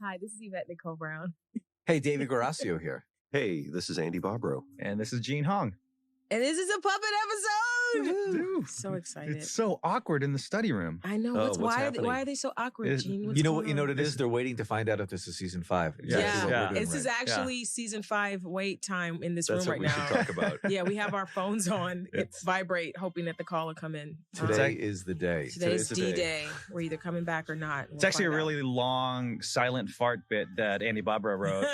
Hi, this is Yvette Nicole Brown. Hey, David Garasio here. Hey, this is Andy Bobrow. And this is Gene Hong. And this is a puppet episode. Dude, So excited. It's so awkward in the study room. I know. what's Why happening? are they so awkward, Gene? What's You know going what? You know on? what it is? They're waiting to find out if this is season 5. Yeah. This This is actually season 5 wait time in this That's room what right we now. should talk about. Yeah, we have our phones on. It's vibrate, hoping that the call will come in. Today is the day. Today's the day. D-Day. We're either coming back or not. It's actually a really long, silent fart bit that Andy Bobrow wrote.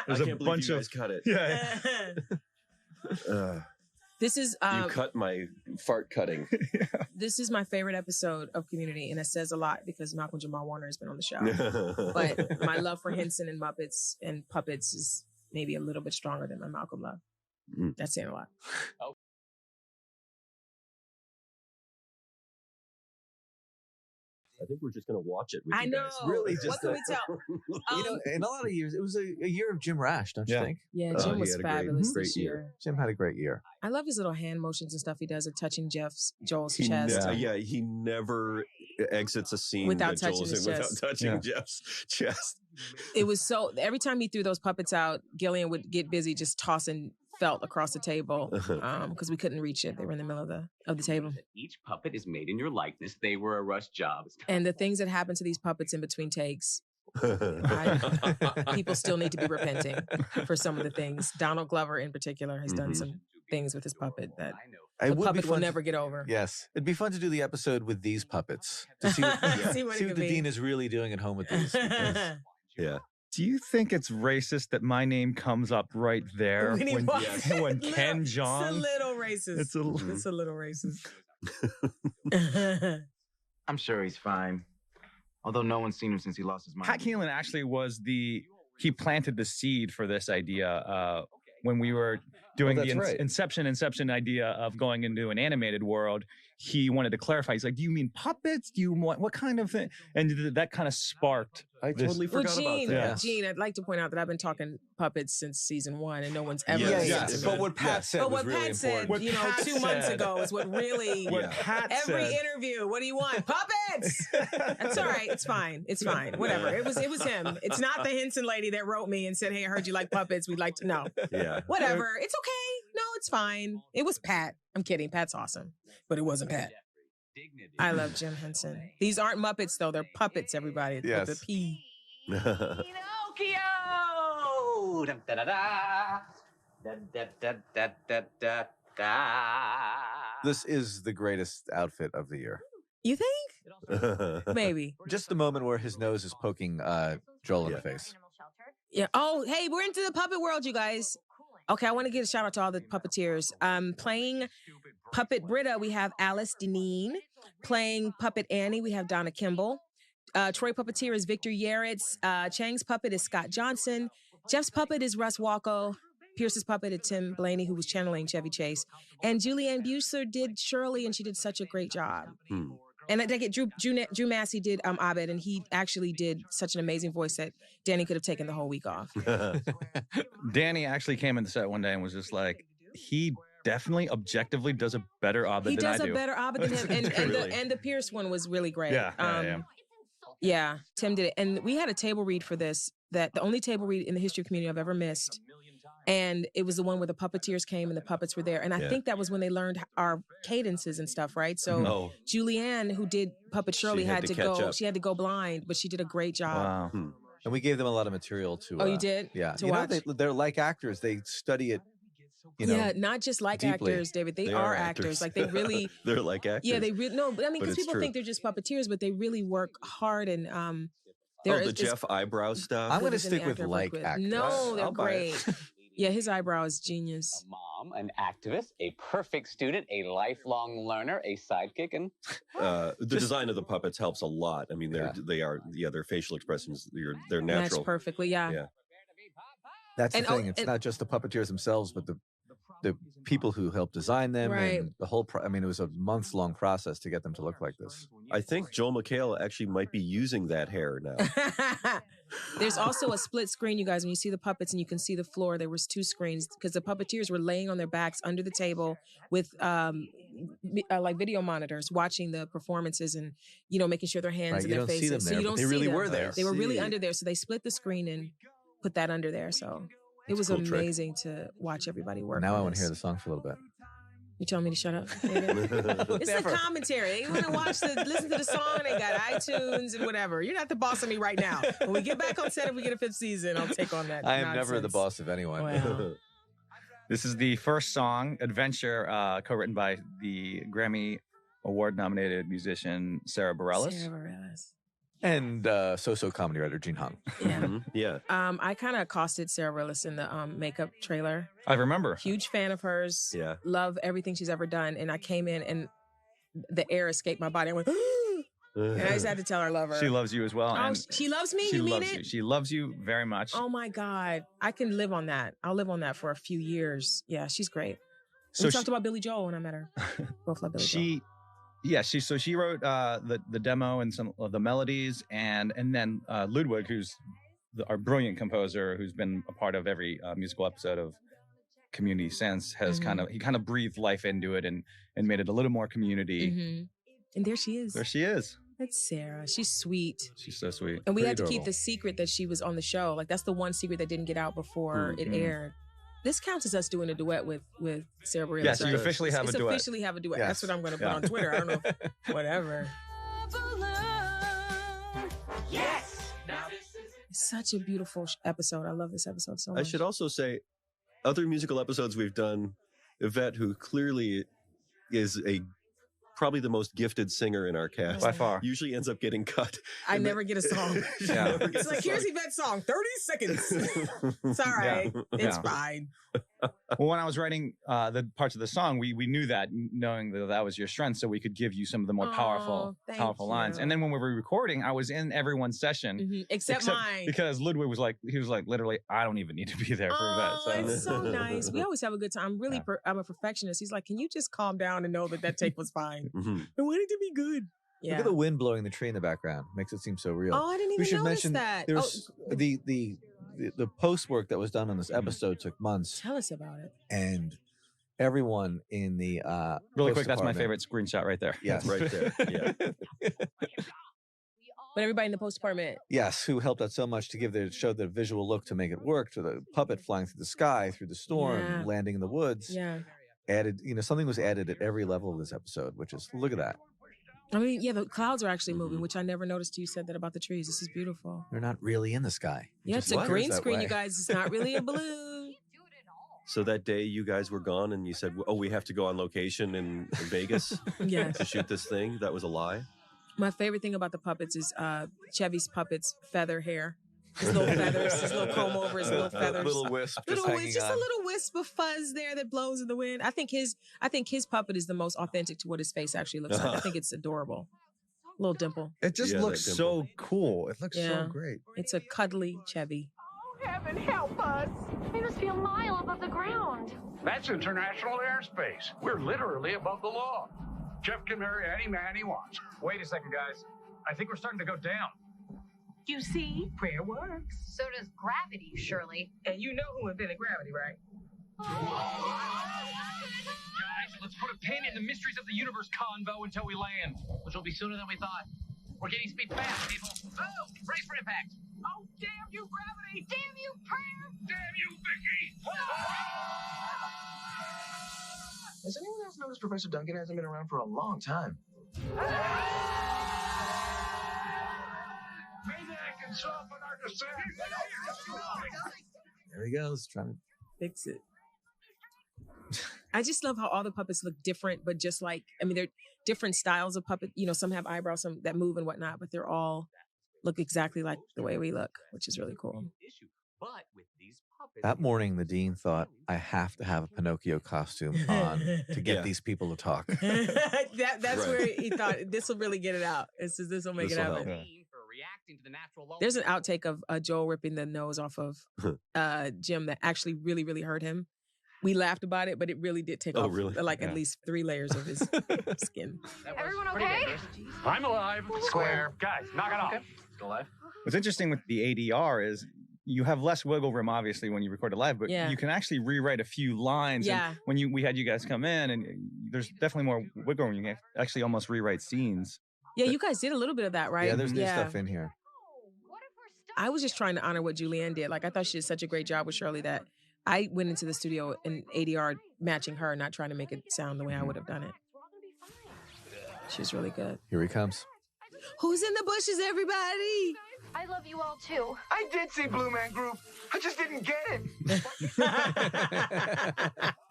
There's I a can't believe bunch you of guys cut it. Yeah. This is You cut my fart cutting. this is my favorite episode of Community, and it says a lot because Malcolm Jamal Warner has been on the show. But my love for Henson and Muppets and puppets is maybe a little bit stronger than my Malcolm love. That's saying a lot. I think we're just going to watch it with I you know. guys. Really, What just can we tell? You know, in a lot of years, it was a year of Jim Rash, don't you Yeah. think? Yeah, Oh, Jim he was had a great- fabulous great this year. year. Jim had a great year. I love his little hand motions and stuff he does of touching Joel's He chest. he never exits a scene Without that Joel's touching his in without chest. touching Yeah. Jeff's chest. It was so, every time he threw those puppets out, Gillian would get busy just tossing felt across the table because we couldn't reach it. They were in the middle of the table. Each puppet is made in your likeness. They were a rush job. And the things that happen to these puppets in between takes, people still need to be repenting for some of the things. Donald Glover in particular has done some things with his puppet that It the would be puppet will fun never get over. Yes, it'd be fun to do the episode with these puppets to see what, See what it see could what the be. dean is really doing at home with these. because- Yeah. Do you think it's racist that my name comes up right there When he when, walks- when Ken It's a Jeong? little racist. It's a It's a little racist. I'm sure he's fine. Although no one's seen him since he lost his mind. Pat Keelan actually he planted the seed for this idea when we were doing Oh, the that's right. inception idea of going into an animated world. He wanted to clarify. He's like, do you mean puppets? Do you want, what kind of thing? And that kind of sparked. I this- totally Well, forgot Gene, about that. Yeah. Gene, I'd like to point out that I've been talking puppets since season 1, and no one's ever. Yes, Yeah, listened yes. to But me. what Pat said But was what really Pat said, important. What you know, Pat 2 months said. ago is what really. What Yeah. Pat Every said. interview, what do you want? Puppets. That's all right. It's fine. It's fine. Whatever. It was him. It's not the Henson lady that wrote me and said, "Hey, I heard you like puppets. We'd like to know." Yeah. Whatever. It's okay. No, it's fine. It was Pat. I'm kidding. Pat's awesome, but it wasn't Pat. I love Jim Henson. These aren't Muppets though. They're puppets. Everybody. With Yes. the P. Pinocchio! Da, da, da, da. Da, da, da, da, da, da, da. This is the greatest outfit of the year. You think? Maybe. Just the moment where his nose is poking Joel in Yeah. the face. Yeah. Oh, hey, we're into the puppet world, you guys. Okay, I want to give a shout out to all the puppeteers. Playing Puppet Britta, we have Alice Deneen. Playing Puppet Annie, we have Donna Kimball. Troy Puppeteer is Victor Yaretz. Chang's puppet is Scott Johnson. Jeff's puppet is Russ Walko. Pierce's puppet is Tim Blaney, who was channeling Chevy Chase. And Julianne Buser did Shirley, and she did such a great job. And I think Drew Massey did Abed, and he actually did such an amazing voice that Danny could have taken the whole week off. Danny actually came in the set one day and was just like, he definitely objectively does a better Abed He than I does do. a better Abed than him, and Really? the Pierce one was really great. Yeah. Yeah, Tim did it, and we had a table read for this. That the only table read in the history of Community I've ever missed, and it was the one where the puppeteers came and the puppets were there, and I Yeah. think that was when they learned our cadences and stuff, right? So Oh. Julianne, who did Puppet Shirley, She had had to to catch go. up. She had to go blind, but she did a great job. Wow. And we gave them a lot of material to. Oh, you did? Yeah. To You know, watch? they're like actors. They study it. You know, Yeah, not just like deeply. actors, David. They are actors. Like they really. They're like actors. Yeah, they really no, but I mean, But because it's people true. think they're just puppeteers, but they really work hard and Oh, they're- the it's- Jeff eyebrow stuff. I'm going to Who's in the stick with actor like book with- actors. No, they're I'll buy it. great. Yeah, his eyebrow is genius. A mom, an activist, a perfect student, a lifelong learner, a sidekick, and The design of the puppets helps a lot. I mean, their facial expressions, they're natural. Match perfectly. Yeah. Yeah. That's the And, oh, thing. It's and- not just the puppeteers themselves, but the people who helped design them Right. and the whole. I mean, it was a months-long process to get them to look like this. I think Joel McHale actually might be using that hair now. There's also a split screen, you guys. When you see the puppets and you can see the floor, there was 2 screens because the puppeteers were laying on their backs under the table with like video monitors watching the performances and, you know, making sure their hands Right, and you their don't see them faces. there, So you but don't they see really them. were there. They were really See. under there. So they split the screen and put that under there. So it was a cool trick. amazing to watch everybody work. Now I on want to this. hear the song for a little bit. You telling me to shut up? It's Never. the commentary. You want to listen to the song? They got iTunes and whatever. You're not the boss of me right now. When we get back on set, if we get a 5th season, I'll take on that. I am never the nonsense. boss of anyone. Wow. This is the first song, Adventure, co-written by the Grammy Award-nominated musician Sarah Bareilles. Sarah Bareilles. And so-so comedy writer Gene Hung. Yeah. Mhm. Yeah. I kind of accosted Sarah Bareilles in the makeup trailer. I remember. Huge fan of hers. Yeah. Love everything she's ever done. And I came in and the air escaped my body. I went, and I just had to tell her I love her. She loves you as well. Oh, and she loves me? she You mean loves it? you. She loves you very much. Oh my God. I can live on that. I'll live on that for a few years. Yeah, she's great. So We talked about Billy Joel when I met her. Both love Billy Joel. She wrote the demo and some of the melodies, and then Ludwig, who's our brilliant composer, who's been a part of every musical episode of Community since, has kind of breathed life into it and made it a little more community. Mm-hmm. And there she is. There she is. That's Sarah. She's sweet. She's so sweet. And we Pretty had to keep adorable. the secret that she was on the show. Like, that's the one secret that didn't get out before it aired. This counts as us doing a duet with Sarah Bareilles. Yes, you right? officially have a duet. Officially have a duet. Yes. That's what I'm going to put Yeah. on Twitter. I don't know. Whatever. It's such a beautiful episode. I love this episode so much. I should also say, other musical episodes we've done, Yvette, who clearly is probably the most gifted singer in our cast, By far. usually ends up getting cut. I And never get a song. She Yeah. never gets It's like, a here's song. Yvette's song, 30 seconds. It's all right. It's Yeah. fine. Well, when I was writing the parts of the song, we knew that, knowing that was your strength, so we could give you some of the more powerful thank lines. you. And then when we were recording, I was in everyone's session. Mhm. Except mine. Because Ludwig was like, literally, I don't even need to be there for Oh, Yvette. it's so nice. We always have a good time. I'm a perfectionist. He's like, can you just calm down and know that take was fine? Mhm. I want it to be good. Look Yeah. at the wind blowing the tree in the background. Makes it seem so real. Oh, I didn't we even should notice mention that. there's the post work that was done on this episode took months, Tell us about it. and everyone in the Really post quick, that's my department- favorite screenshot right there. Yes, Right there. Yeah. But everybody in the post department. Yes, who helped out so much to show the visual look to make it work, to the puppet flying through the sky, through the storm, Yeah. landing in the woods. Yeah. Added, something was added at every level of this episode, which is, look at that. I mean, yeah, the clouds are actually moving, Mhm. which I never noticed till you said that about the trees. This is beautiful. They're not really in the sky. It Yeah, just it's a appears green that screen, way. you guys. It's not really a balloon. So that day you guys were gone and you said, oh, we have to go on location in Vegas Yes. to shoot this thing. That was a lie. My favorite thing about the puppets is Chevy's puppet's feather hair. His little feathers, his little comb over, his little feathers. Little wisp just Little hanging wisp, just on. a little wisp of fuzz there that blows in the wind. I think his puppet is the most authentic to what his face actually looks like. I think it's adorable. Little dimple. It just Yeah, that looks dimple. so cool. It looks Yeah. so great. It's a cuddly Chevy. Heaven help us! We must be a mile above the ground. That's international airspace. We're literally above the law. Jeff can marry any man he wants. Wait a second, guys. I think we're starting to go down. You see, prayer works. So does gravity, surely. And you know who invented gravity, right? Guys, let's put a pin in the mysteries of the universe convo until we land. Which will be sooner than we thought. We're getting speed fast, people. Oh, brace for impact. Oh, damn you, gravity! Damn you, prayer! Damn you, Vicky! Has anyone else noticed Professor Duncan hasn't been around for a long time? Maybe I can soften our descent. There he goes, trying to. Fix it. I just love how all the puppets look different, but just like, I mean, they're different styles of puppet. You know, some have eyebrows, some that move and whatnot, but they're all look exactly like the way we look, which is really cool. But with these puppets, That morning, the dean thought, I have to have a Pinocchio costume on to get Yeah. these people to talk. That's Right. where he thought this will really get it out. This will make it This'll happen. help. for reacting to the natural law. There's an outtake of Joel ripping the nose off of Jim that actually really, really hurt him. We laughed about it, but it really did take Oh, off really? like Yeah. at least 3 layers of his skin. Everyone pretty okay? dangerous. I'm alive. Square. Guys, knock it off. Still alive? What's interesting with the ADR is you have less wiggle room, obviously, when you record it live, but Yeah. you can actually rewrite a few lines. Yeah. And when we had you guys come in, and there's definitely more wiggle room. You can actually almost rewrite scenes. Yeah, you guys did a little bit of that, right? Yeah, there's new stuff in here. I was just trying to honor what Julianne did. Like, I thought she did such a great job with Shirley that I went into the studio in ADR matching her, not trying to make it sound the way I would have done it. She was really good. Here he comes. Who's in the bushes, everybody? I love you all too. I did see Blue Man Group. I just didn't get it.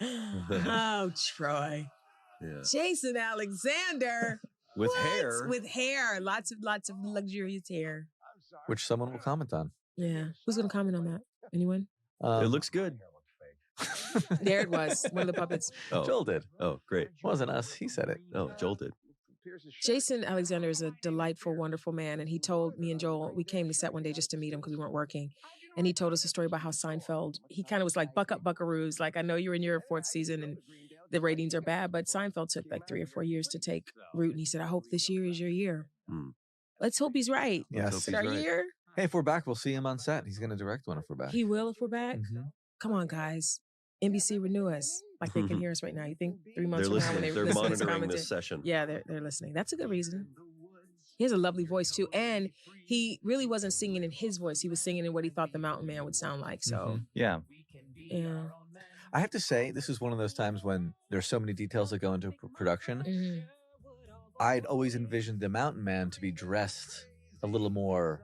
Oh, Troy. Yeah. Jason Alexander. With What? hair. With hair. Lots of luxurious hair. Which someone will comment on. Yeah. Who's going to comment on that? Anyone? It looks good. There it was. One of the puppets. Oh. Joel did. Oh, great. Wasn't us. He said it. Oh, Joel did. Jason Alexander is a delightful, wonderful man. And he told me and Joel, we came to set one day just to meet him because we weren't working. And he told us a story about how Seinfeld, he kind of was like, buck up, buckaroos. Like, I know you're in your 4th season and the ratings are bad, but Seinfeld took like 3 or 4 years to take root. And he said, I hope this year is your year. Let's hope he's right. Yes. Is it our year? Hey, if we're back, we'll see him on set. He's going to direct one if we're back. He will if we're back. Mhm. Come on, guys. NBC, renew us. Like they can hear us right now. You think 3 months They're from now when listening. they They're listen to monitoring commentary- this session. Yeah, they're listening. That's a good reason. He has a lovely voice too. And he really wasn't singing in his voice. He was singing in what he thought the Mountain Man would sound like. So, Yeah. yeah. I have to say, this is one of those times when there's so many details that go into production. Mhm. I'd always envisioned the Mountain Man to be dressed a little more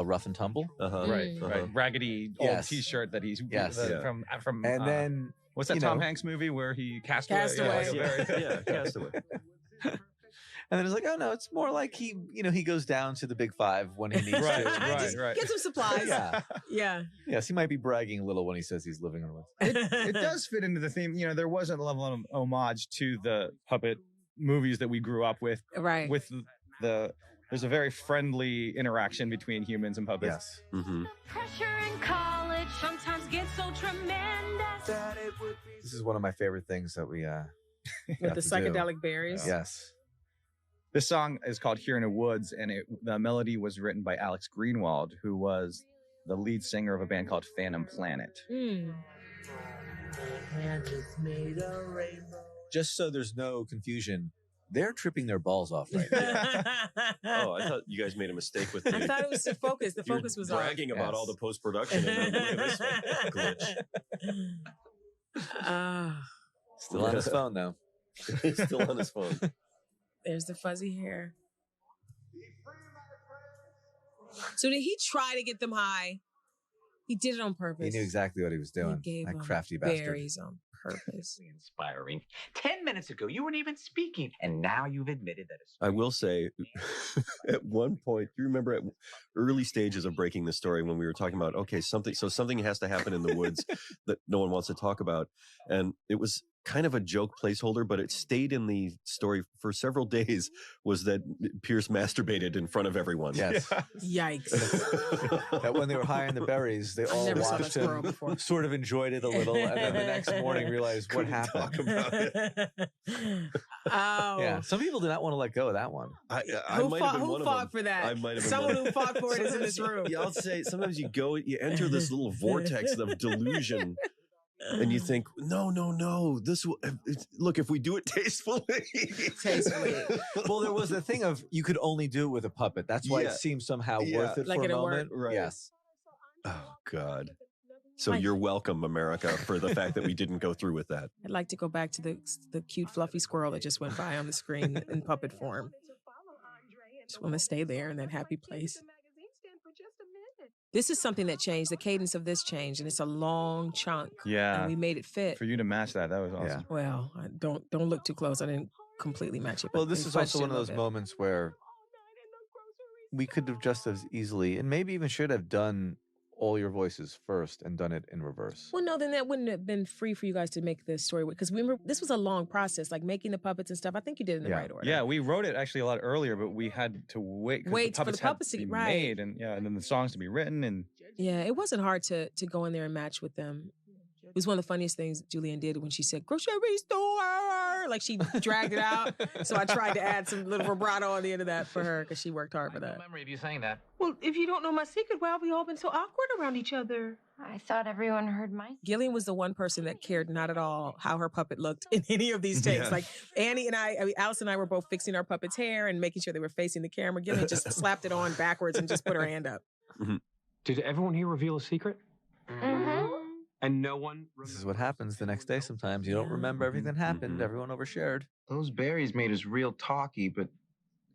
rough and tumble. Uh-huh. Right. Right. Raggedy old Yes. T-shirt that he's Yes. from. And then what's that you Tom know- Hanks movie where he Castaway? Castaway. Yeah, Castaway. And then it's like, oh no, it's more like he goes down to the Big Five when he needs Right, to. right, Just right. get some supplies. Yeah. Yeah. Yes, he might be bragging a little when he says he's living on with. It does fit into the theme. You know, there was a level of homage to the puppet movies that we grew up with. Right. With there's a very friendly interaction between humans and puppets. Yes. Mm-hmm. Pressure in college sometimes gets so tremendous. This is one of my favorite things that we With got the to do. psychedelic berries. Yes. This song is called "Here in the Woods," and the melody was written by Alex Greenwald, who was the lead singer of a band called Phantom Planet. Mm. Just so there's no confusion, they're tripping their balls off right now. Oh, I thought you guys made a mistake with the I thought it was the focus. The You're focus was off. bragging about Yes. all the post-production and then look at this one. Glitch. Ah, Still on his phone though. He's still on his phone. there's the fuzzy hair. So did he try to get them high? He did it on purpose. He knew exactly what he was doing. He gave That them crafty bastard. berries on purpose. Inspiring. 10 minutes ago, you weren't even speaking, and now you've admitted that it's. I will say, at one point, you remember at early stages of breaking the story when we were talking about, okay, something has to happen in the woods that no one wants to talk about. And it was kind of a joke placeholder, but it stayed in the story for several days, was that Pierce masturbated in front of everyone. Yes. Yikes. That when they were high in the berries, they all never saw that watched squirrel him, before. sort of enjoyed it a little, and then the next morning realized what Couldn't happened. talk about it. Oh. Yeah, some people did not want to let go of that one. I Who might fought, have been who one of fought them. for that? I might have been Someone one. who fought for it is in this room. Yeah, I'll say sometimes you enter this little vortex of delusion, and you think, no, this will look if we do it tastefully. Tastefully. Well, there was the thing of you could only do it with a puppet. That's why Yeah. it seemed somehow Yeah. worth it Like for a it'll work. moment. Right. Yes. Oh God. So Like- you're welcome, America, for the fact that we didn't go through with that. I'd like to go back to the cute fluffy squirrel that just went by on the screen in puppet form. Just want to stay there in that happy place. This is something that changed. The cadence of this changed, and it's a long chunk. Yeah. And we made it fit. For you to match that was awesome. Yeah. Well, don't look too close. I didn't completely match it. Well, but this we is fudged also it one a of little those bit. moments where we could have just as easily, and maybe even should have done all your voices first and done it in reverse. Well, no, then that wouldn't have been free for you guys to make the story because remember this was a long process, like making the puppets and stuff. I think you did it in the Yeah. right order. Yeah, we wrote it actually a lot earlier, but we had to wait. 'Cause Wait for the puppets had puppets to be get- right. made, and and then the songs to be written, and Yeah, it wasn't hard to go in there and match with them. It was one of the funniest things Julianne did when she said grocery store, her. Like she dragged it out. So I tried to add some little vibrato on the end of that for her because she worked hard for that. Memory of you saying that. Well, if you don't know my secret, why have we all been so awkward around each other? I thought everyone heard my. Gillian was the one person that cared not at all how her puppet looked in any of these takes. Yeah. Like Annie and I mean, Alice and I were both fixing our puppet's hair and making sure they were facing the camera. Gillian just slapped it on backwards and just put her hand up. Did everyone here reveal a secret? Mm-hmm. And no one. This is what happens the next day sometimes. You don't remember everything that happened. Everyone overshared. Those berries made us real talky, but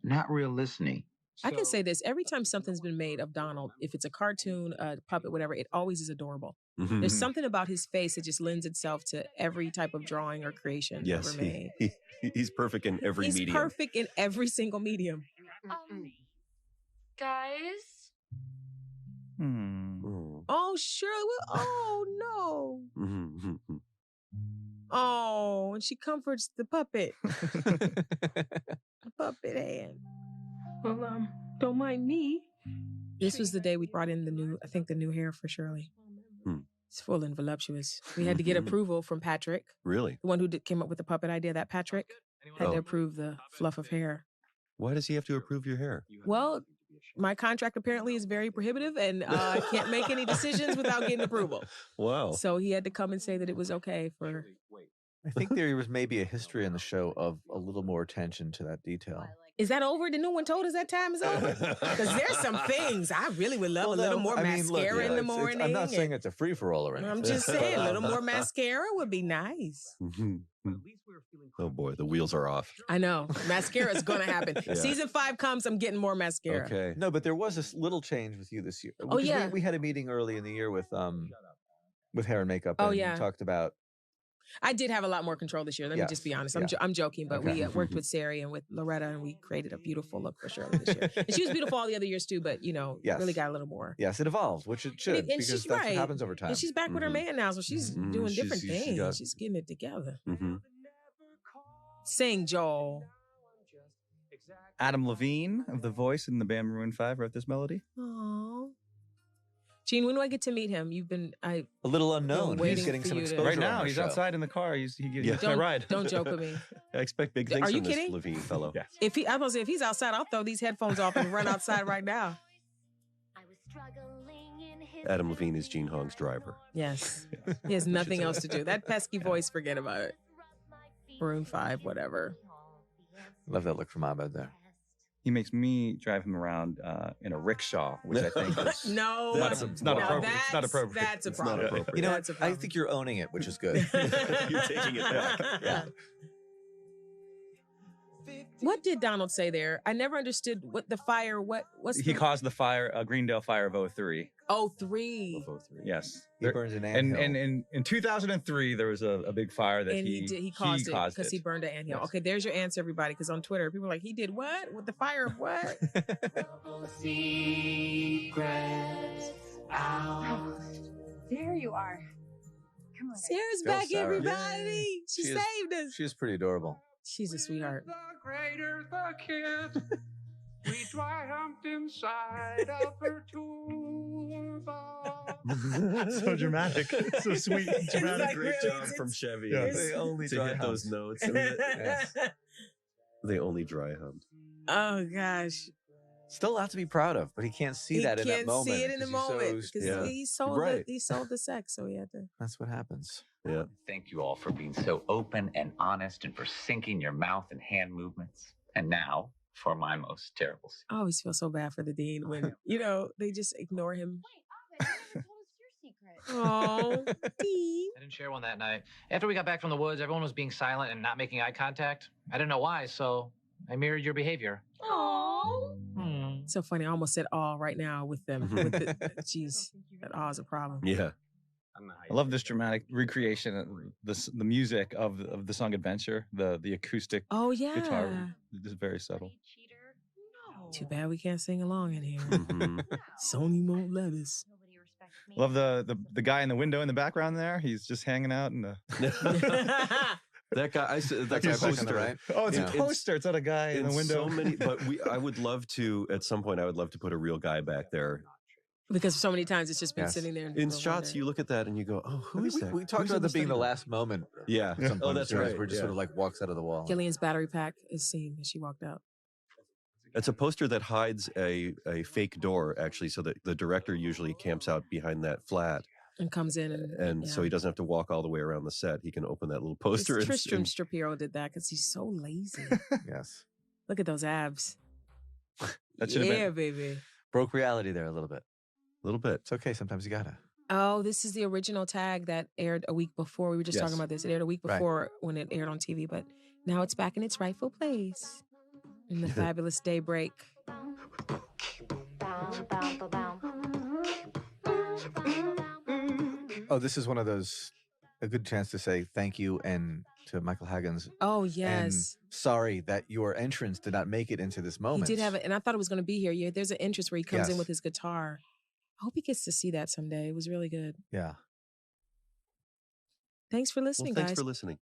not real listening. I can say this. Every time something's been made of Donald, if it's a cartoon, a puppet, whatever, it always is adorable. There's something about his face that just lends itself to every type of drawing or creation Yes, ever made. he's perfect in every He's medium. perfect in every single medium. Guys. Oh, Shirley. Oh, no. Oh, and she comforts the puppet. The puppet hand. Well, don't mind me. This was the day we brought in the new hair for Shirley. It's full and voluptuous. We had to get approval from Patrick. Really? The one who came up with the puppet idea, that Patrick had to approve the fluff of hair. Why does he have to approve your hair? Well, my contract apparently is very prohibitive and I can't make any decisions without getting approval. Wow. So he had to come and say that it was okay for... I think there was maybe a history in the show of a little more attention to that detail. Is that over? Did no one told us that time is over? Because there's some things I really would love a little more mascara in the morning. I'm not saying it's a free-for-all or anything. I'm just saying a little more mascara would be nice. Oh boy, the wheels are off. I know. Mascara is going to happen. Yeah. Season 5 comes, I'm getting more mascara. Okay. No, but there was this little change with you this year. Oh, Because yeah. We had a meeting early in the year with hair and makeup. Oh, and yeah. we talked about... I did have a lot more control this year. Let me just be honest. I'm joking, but we worked with Sari and with Loretta, and we created a beautiful look for Shirley this year. And she was beautiful all the other years too, but really got a little more. Yes, it evolves, which it should, And because she's that's what right. happens over time. And she's back with her man now, so she's doing different things. She's getting it together. Sing, Joel. Adam Levine of The Voice in the band Maroon 5 wrote this melody. Aww. Gene, when do I get to meet him? You've been a little unknown. He's getting some exposure right now. on He's show. outside in the car. He gives me a ride. Don't joke with me. I expect big things Are you from this kidding? Levine fellow. Yes. I was gonna say, if he's outside, I'll throw these headphones off and run outside right now. Adam Levine is Gene Hong's driver. Yes. He has nothing else to do. That pesky voice, forget about it. Maroon 5, whatever. Love that look from Abed there. He makes me drive him around in a rickshaw, which I think is No, it's not appropriate. It's not appropriate. That's a problem. You know, That's a I problem. think you're owning it, which is good. You're taking it back. Yeah. What did Donald say there? I never understood what the fire. What's He caused the fire, Greendale Fire of 03. Oh, 3. Yes. He burns an anthill. And in 2003, there was a big fire that And he caused it because he burned an anthill. Yes. Okay, there's your answer, everybody. Because on Twitter, people are like, he did what? With the fire of what? There you are. Come on. Sarah's Go, back, Sarah. everybody. She is- saved us. She is pretty adorable. She's a sweetheart. The greater the kid, we dry humped inside of her turban. So dramatic. So sweet. Dramatic. Great job from Chevy. Yeah. They only to hit those notes. They only dry humped. Oh, gosh. Still a lot to be proud of, but he can't see that in that moment. He can't see it in the moment because he sold He sold the sex, so he had to. That's what happens. Yeah. Thank you all for being so open and honest and for syncing your mouth and hand movements. And now for my most terrible scene. I always feel so bad for the dean when, they just ignore him. Oh, Dean. I didn't share one that night. After we got back from the woods, everyone was being silent and not making eye contact. I didn't know why, so I mirrored your behavior. Oh. So funny. I almost said "all" right now with them. Jeez, that "all" is a problem. Yeah. I love this dramatic recreation of the music of the song Adventure, the acoustic Oh yeah. guitar is very subtle. Too bad we can't sing along in here. Mm-hmm. Sony won't let us. Love the guy in the window in the background there. He's just hanging out in the That guy, that That's guy a poster, right? Oh, it's Yeah. a poster. It's not a guy in the window. So many, but I would love to, at some point, I would love to put a real guy back there Because so many times it's just been Yes. sitting there. In shots, you look at that and you go, "Oh, who is that?" We talked Who's about in that being the study? last moment. Yeah. Sometimes Oh, that's series right. Where it just yeah. sort of like walks out of the wall. Gillian's battery pack is seen as she walked out. It's a poster that hides a fake door, actually, so that the director usually camps out behind that flat. And comes in and So he doesn't have to walk all the way around the set. He can open that little poster. It's Tristram Shapiro did that because he's so lazy. Yes. Look at those abs. That should have Yeah, been. baby. Broke reality there a little bit. A little bit. It's okay. Sometimes you gotta. Oh, this is the original tag that aired a week before. We were just talking about this. It aired a week Right. before when it aired on TV, but now it's back in its rightful place in the fabulous daybreak. Oh, this is one of those, a good chance to say thank you and to Michael Haggins. Oh, And yes. sorry that your entrance did not make it into this moment. He did have it, and I thought it was going to be here. Yeah, there's an entrance where he comes in Yes. with his guitar. I hope he gets to see that someday. It was really good. Yeah. Thanks for Well, listening, thanks guys. for listening.